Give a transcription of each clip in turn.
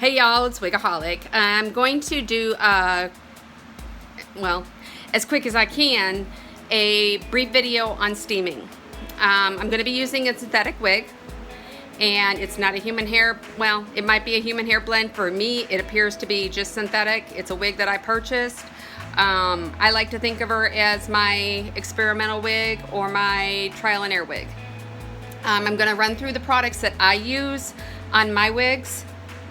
Hey y'all, it's Wigaholic. I'm going to do, well, as quick as I can, a brief video on steaming. I'm going to be using a synthetic wig, and it's not a human hair, well, it might be a human hair blend. For me, it appears to be just synthetic. It's a wig that I purchased. I like to think of her as my experimental wig or my trial and error wig. I'm going to run through the products that I use on my wigs.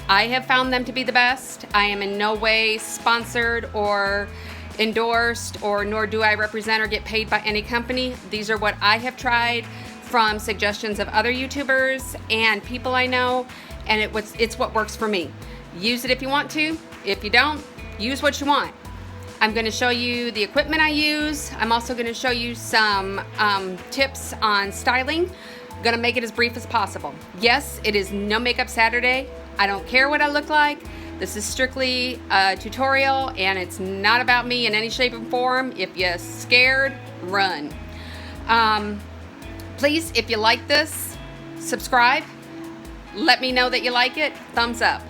I have found them to be the best. I am in no way sponsored or endorsed, or nor do I represent or get paid by any company. These are what I have tried from suggestions of other YouTubers and people I know, and it's what works for me. Use it if you want to. If you don't, use what you want. I'm going to show you the equipment I use. I'm also going to show you some tips on styling. I'm going to make it as brief as possible. Yes, it is No Makeup Saturday. I don't care what I look like. This is strictly a tutorial, and it's not about me in any shape or form. If you're scared, run. Please, if you like this, subscribe. Let me know that you like it. Thumbs up.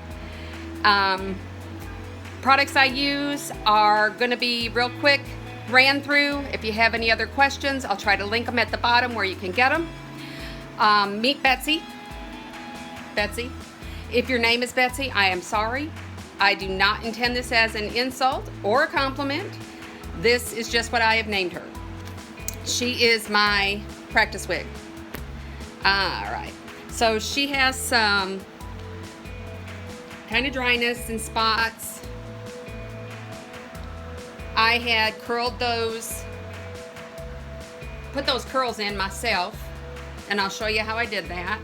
Products I use are going to be real quick, ran through. If you have any other questions, I'll try to link them at the bottom where you can get them. Meet Betsy. Betsy. If your name is Betsy, I am sorry. I do not intend this as an insult or a compliment. This is just what I have named her. She is my practice wig. All right. So she has some kind of dryness and spots. I had curled those, put those curls in myself, and I'll show you how I did that.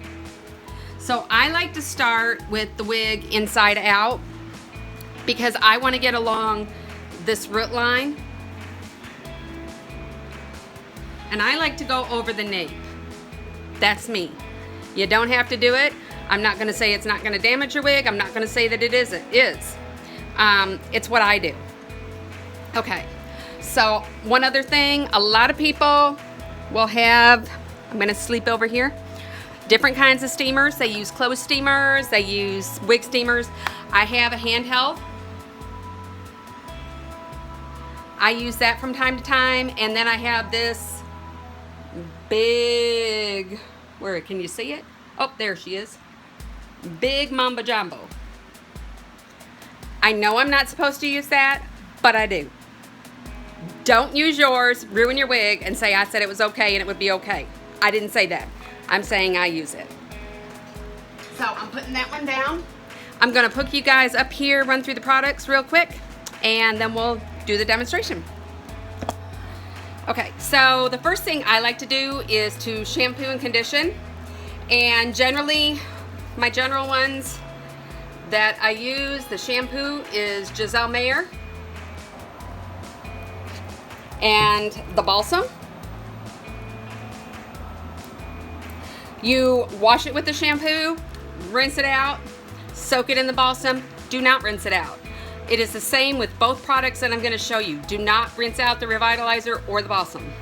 So I like to start with the wig inside out because I want to get along this root line. And I like to go over the nape. That's me. You don't have to do it. I'm not going to say it's not going to damage your wig. I'm not going to say that it isn't. It's what I do. Okay. So one other thing, a lot of people will have, I'm going to sleep over here. Different kinds of steamers. They use clothes steamers, they use wig steamers. I have a handheld. I use that from time to time, and then I have this big, where can you see it? Oh, there she is. Big Mamba Jumbo. I know I'm not supposed to use that, but I do. Don't use yours, ruin your wig, and say I said it was okay and it would be okay. I didn't say that. I'm saying I use it. So I'm putting that one down. I'm gonna put you guys up here, run through the products real quick, and then we'll do the demonstration. Okay, so the first thing I like to do is to shampoo and condition. And generally, my general ones that I use, the shampoo is Giselle Mayer. And the balsam. You wash it with the shampoo, rinse it out, soak it in the balsam. Do not rinse it out. It is the same with both products that I'm going to show you. Do not rinse out the Revitalizer or the balsam.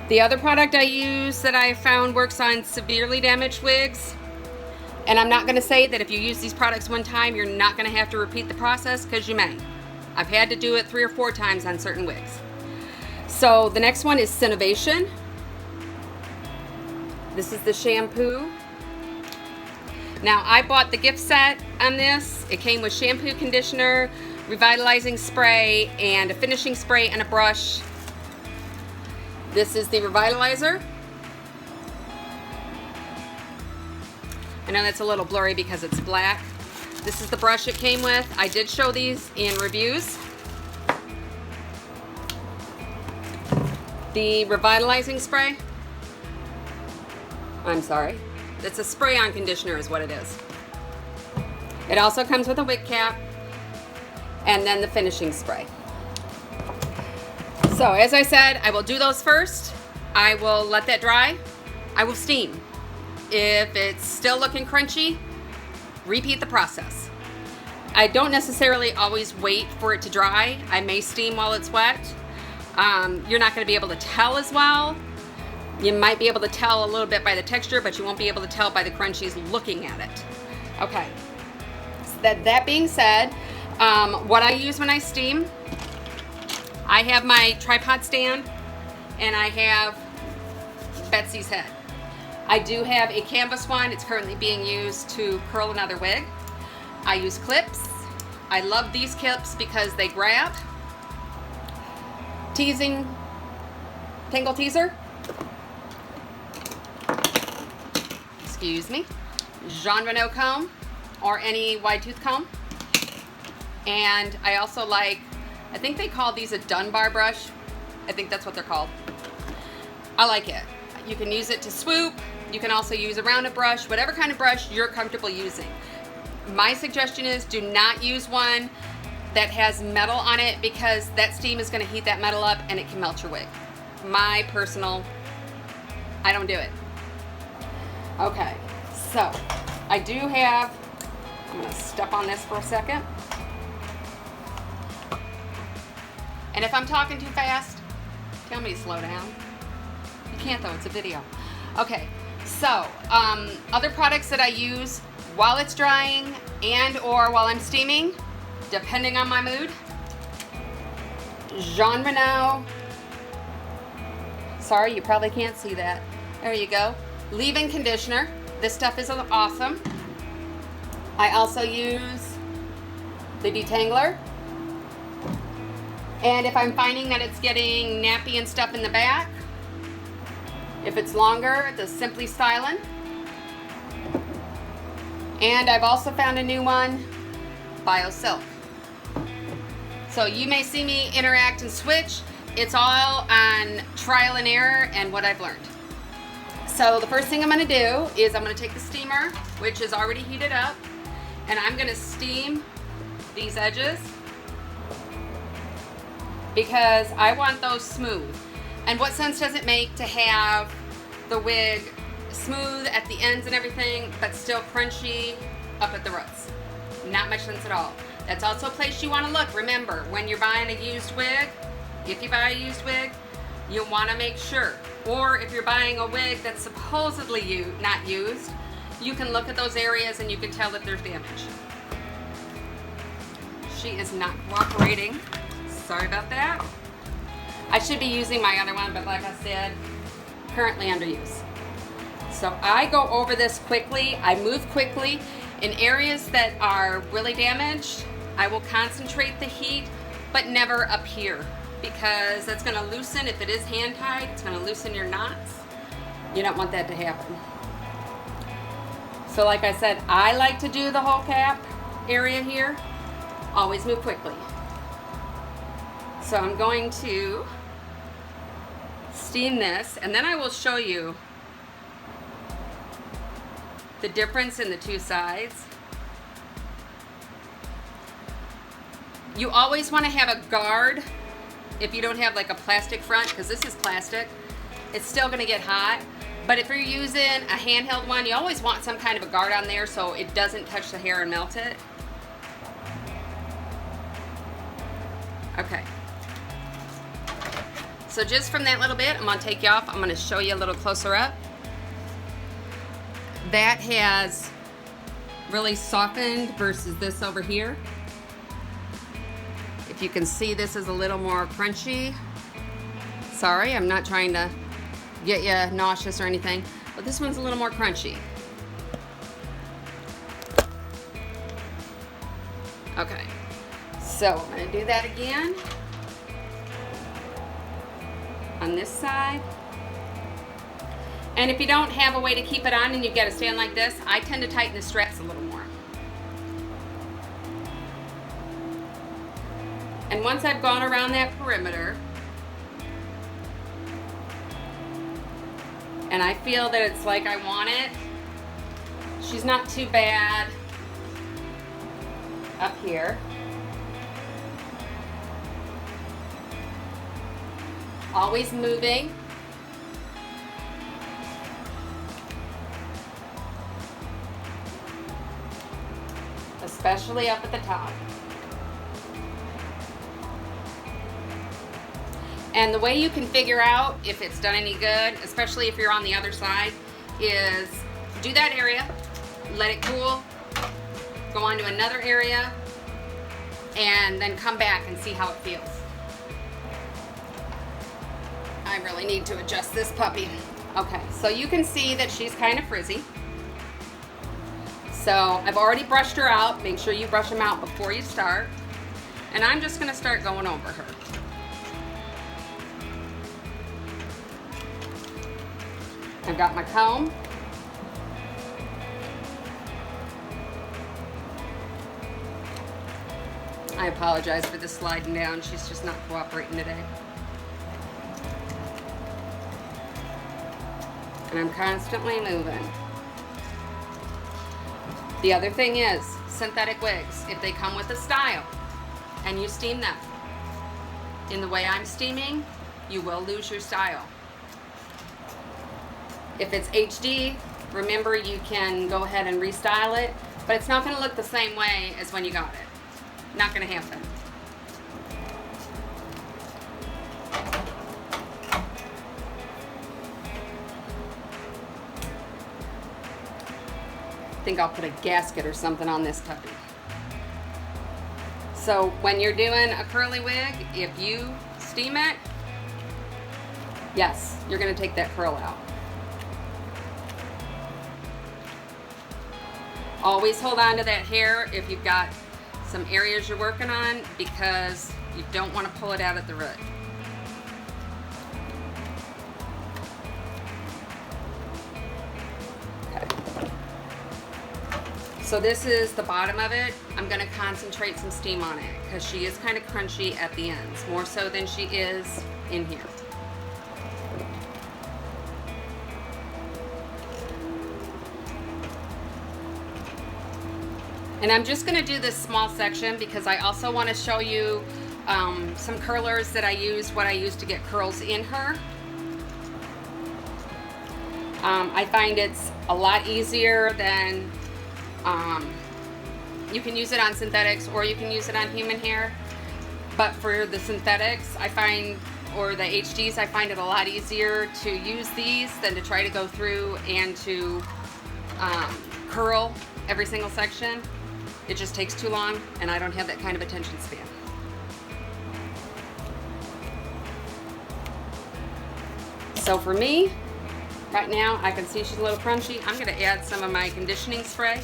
The other product I use that I found works on severely damaged wigs, and I'm not going to say that if you use these products one time, you're not going to have to repeat the process, because you may. I've had to do it 3 or 4 times on certain wigs. So the next one is Sinovation. This is the shampoo. Now I bought the gift set on this. It came with shampoo, conditioner, revitalizing spray, and a finishing spray and a brush. This is the Revitalizer. I know that's a little blurry because it's black. This is the brush it came with. I did show these in reviews. The Revitalizing spray. I'm sorry. It's a spray-on conditioner is what it is. It also comes with a wig cap and then the finishing spray. So as I said, I will do those first. I will let that dry. I will steam. If it's still looking crunchy, repeat the process. I don't necessarily always wait for it to dry. I may steam while it's wet. You're not going to be able to tell as well. You might be able to tell a little bit by the texture, but you won't be able to tell by the crunchies looking at it. Okay, that being said, what I use when I steam, I have my tripod stand and I have Betsy's head. I do have a canvas one. It's currently being used to curl another wig. I use clips. I love these clips because they grab. Teasing, Tangle Teaser. Excuse me. Renau comb or any wide tooth comb. And I also like, I think they call these a Dunbar brush. I think that's what they're called. I like it. You can use it to swoop. You can also use a rounded brush, whatever kind of brush you're comfortable using. My suggestion is do not use one that has metal on it because that steam is going to heat that metal up and it can melt your wig. My personal, I don't do it. Okay, so I do have, I'm going to step on this for a second. And if I'm talking too fast, tell me to slow down. You can't though, it's a video. Okay, so other products that I use while it's drying and or while I'm steaming, depending on my mood. Renau. Sorry, you probably can't see that. There you go. Leave-in conditioner. This stuff is awesome. I also use the detangler. And if I'm finding that it's getting nappy and stuff in the back, if it's longer, the Simply Stylin'. And I've also found a new one, BioSilk. So you may see me interact and switch. It's all on trial and error and what I've learned. So the first thing I'm gonna do is I'm gonna take the steamer, which is already heated up, and I'm gonna steam these edges because I want those smooth. And what sense does it make to have the wig smooth at the ends and everything, but still crunchy up at the roots? Not much sense at all. That's also a place you want to look. Remember, when you're buying a used wig, if you buy a used wig, you want to make sure. Or if you're buying a wig that's supposedly not used, you can look at those areas and you can tell that there's damage. She is not cooperating. Sorry about that. I should be using my other one, but like I said, currently under use. So I go over this quickly. I move quickly. In areas that are really damaged, I will concentrate the heat, but never up here because that's going to loosen. If it is hand tied, it's going to loosen your knots. You don't want that to happen. So like I said, I like to do the whole cap area here. Always move quickly. So I'm going to steam this, and then I will show you the difference in the two sides. You always want to have a guard if you don't have like a plastic front, because this is plastic. It's still going to get hot. But if you're using a handheld one, you always want some kind of a guard on there so it doesn't touch the hair and melt it. Okay. So just from that little bit, I'm going to take you off. I'm going to show you a little closer up. That has really softened versus this over here. If you can see, this is a little more crunchy. Sorry, I'm not trying to get you nauseous or anything, but this one's a little more crunchy. Okay, so I'm going to do that again on this side. And if you don't have a way to keep it on and you've got to stand like this, I tend to tighten the straps a little more. And once I've gone around that perimeter, and I feel that it's like I want it, she's not too bad up here. Always moving. Especially up at the top. And the way you can figure out if it's done any good, especially if you're on the other side, is do that area, let it cool, go on to another area, and then come back and see how it feels. I really need to adjust this puppy. Okay, so you can see that she's kind of frizzy. So I've already brushed her out. Make sure you brush them out before you start. And I'm just gonna start going over her. I've got my comb. I apologize for the sliding down. She's just not cooperating today. And I'm constantly moving. The other thing is, synthetic wigs, if they come with a style and you steam them in the way I'm steaming, you will lose your style. If it's HD, remember you can go ahead and restyle it, but it's not going to look the same way as when you got it. Not going to happen. I think I'll put a gasket or something on this puppy. So when you're doing a curly wig, if you steam it, yes, you're going to take that curl out. Always hold on to that hair if you've got some areas you're working on, because you don't want to pull it out at the root. Okay. So this is the bottom of it. I'm going to concentrate some steam on it because she is kind of crunchy at the ends, more so than she is in here. And I'm just going to do this small section because I also want to show you some curlers that I use, what I use to get curls in her. I find it's a lot easier than, you can use it on synthetics or you can use it on human hair. But for the synthetics, I find, or the HDs, I find it a lot easier to use these than to try to go through and to curl every single section. It just takes too long, and I don't have that kind of attention span. So for me, right now, I can see she's a little crunchy. I'm gonna add some of my conditioning spray.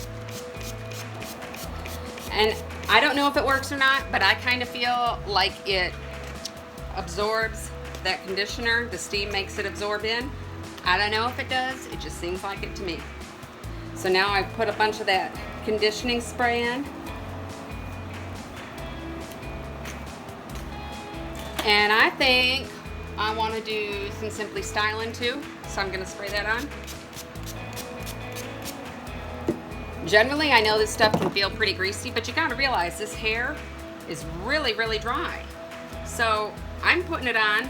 And I don't know if it works or not, but I kind of feel like it absorbs that conditioner. The steam makes it absorb in. I don't know if it does, it just seems like it to me. So now I've put a bunch of that conditioning spray in. And I think I want to do some Simply Styling too, so I'm going to spray that on. Generally, I know this stuff can feel pretty greasy, but you got to realize this hair is really, really dry. So I'm putting it on,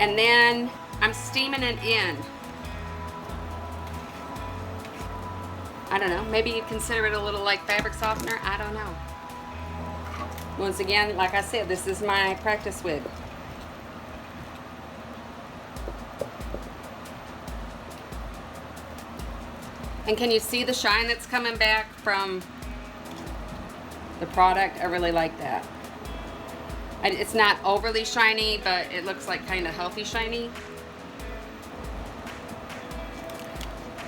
and then I'm steaming it in. I don't know, maybe you'd consider it a little like fabric softener, I don't know. Once again, like I said, this is my practice wig. And can you see the shine that's coming back from the product? I really like that. It's not overly shiny, but it looks like kind of healthy shiny.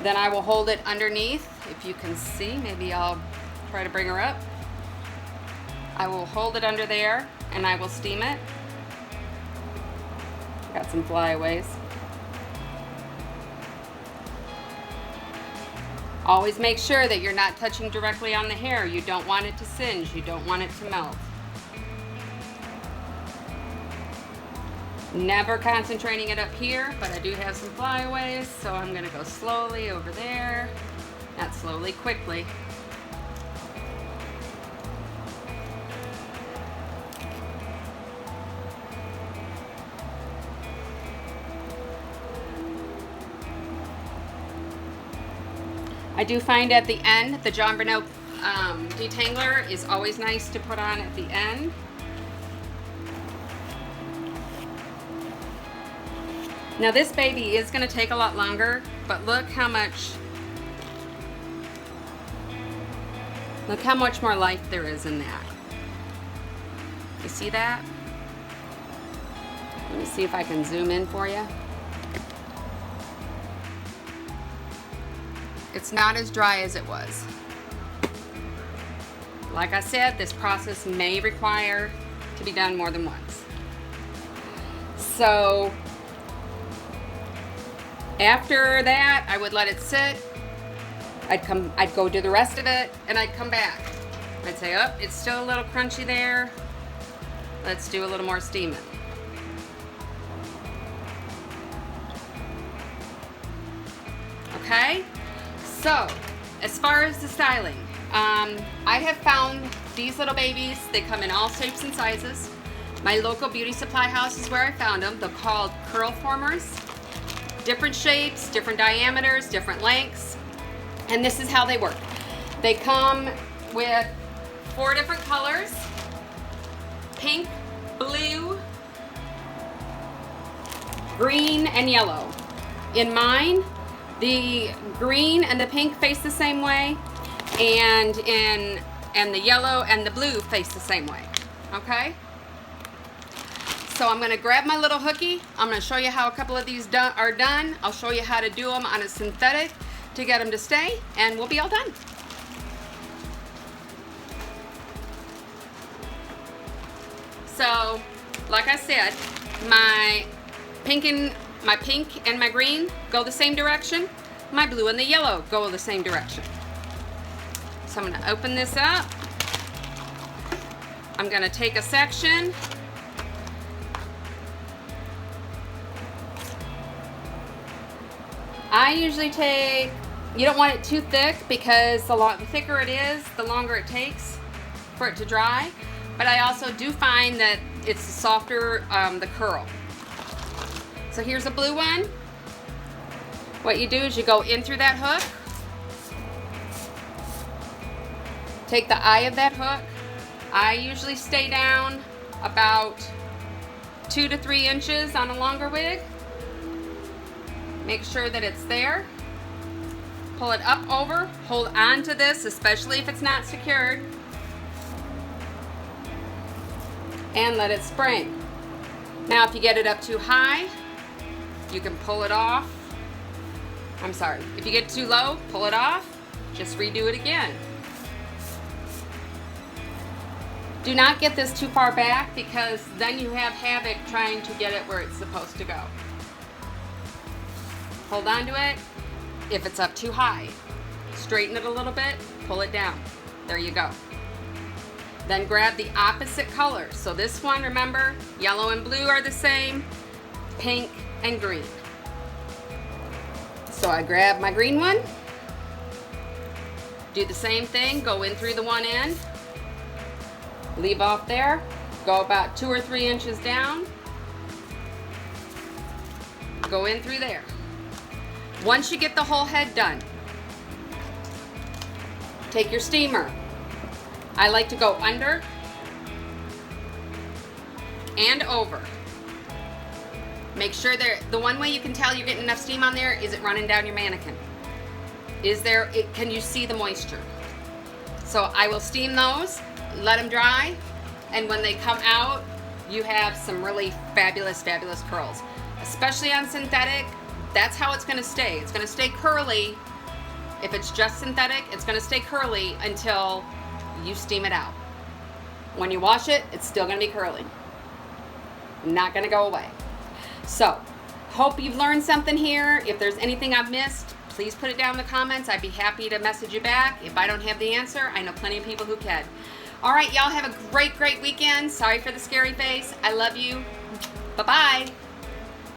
Then I will hold it underneath. If you can see, maybe I'll try to bring her up. I will hold it under there and I will steam it. Got some flyaways. Always make sure that you're not touching directly on the hair. You don't want it to singe. You don't want it to melt. Never concentrating it up here, but I do have some flyaways, so I'm going to go slowly over there. Not slowly, quickly. I do find at the end, the John Renau detangler is always nice to put on at the end. Now this baby is going to take a lot longer, but look how much Look how much more life there is in that. You see that? Let me see if I can zoom in for you. It's not as dry as it was. Like I said, this process may require to be done more than once. So after that, I would let it sit. I'd go do the rest of it, and I'd come back. I'd say, oh, it's still a little crunchy there. Let's do a little more steaming. Okay, so as far as the styling, I have found these little babies. They come in all shapes and sizes. My local beauty supply house is where I found them. They're called curl formers. Different shapes, different diameters, different lengths. And this is how they work. They come with 4 different colors: pink, blue, green, and yellow. In mine, the green and the pink face the same way, and the yellow and the blue face the same way. Okay? So I'm gonna grab my little hooky. I'm gonna show you how a couple of these are done. I'll show you how to do them on a synthetic to get them to stay, and we'll be all done. So, like I said, my pink and my green go the same direction. My blue and the yellow go the same direction. So I'm gonna open this up. I'm gonna take a section. I usually take, you don't want it too thick because the thicker it is, the longer it takes for it to dry. But I also do find that it's softer, the curl. So here's a blue one. What you do is you go in through that hook, take the eye of that hook. I usually stay down about 2 to 3 inches on a longer wig. Make sure that it's there. Pull it up over, hold on to this, especially if it's not secured, and let it spring. Now if you get it up too high, you can pull it off. I'm sorry, if you get too low, pull it off, just redo it again. Do not get this too far back because then you have havoc trying to get it where it's supposed to go. Hold on to it. If it's up too high, straighten it a little bit, pull it down. There you go. Then grab the opposite color. So this one, remember, yellow and blue are the same, pink and green. So I grab my green one, do the same thing, go in through the one end, leave off there, go about 2 or 3 inches down, go in through there. Once you get the whole head done, take your steamer. I like to go under and over. Make sure the one way you can tell you're getting enough steam on there is it running down your mannequin. Can you see the moisture? So I will steam those, let them dry, and when they come out, you have some really fabulous, fabulous curls. Especially on synthetic, that's how it's gonna stay. It's gonna stay curly. If it's just synthetic, it's gonna stay curly until you steam it out. When you wash it, it's still gonna be curly. Not gonna go away. So, hope you've learned something here. If there's anything I've missed, please put it down in the comments. I'd be happy to message you back. If I don't have the answer, I know plenty of people who can. All right, y'all have a great, great weekend. Sorry for the scary face. I love you. Bye-bye.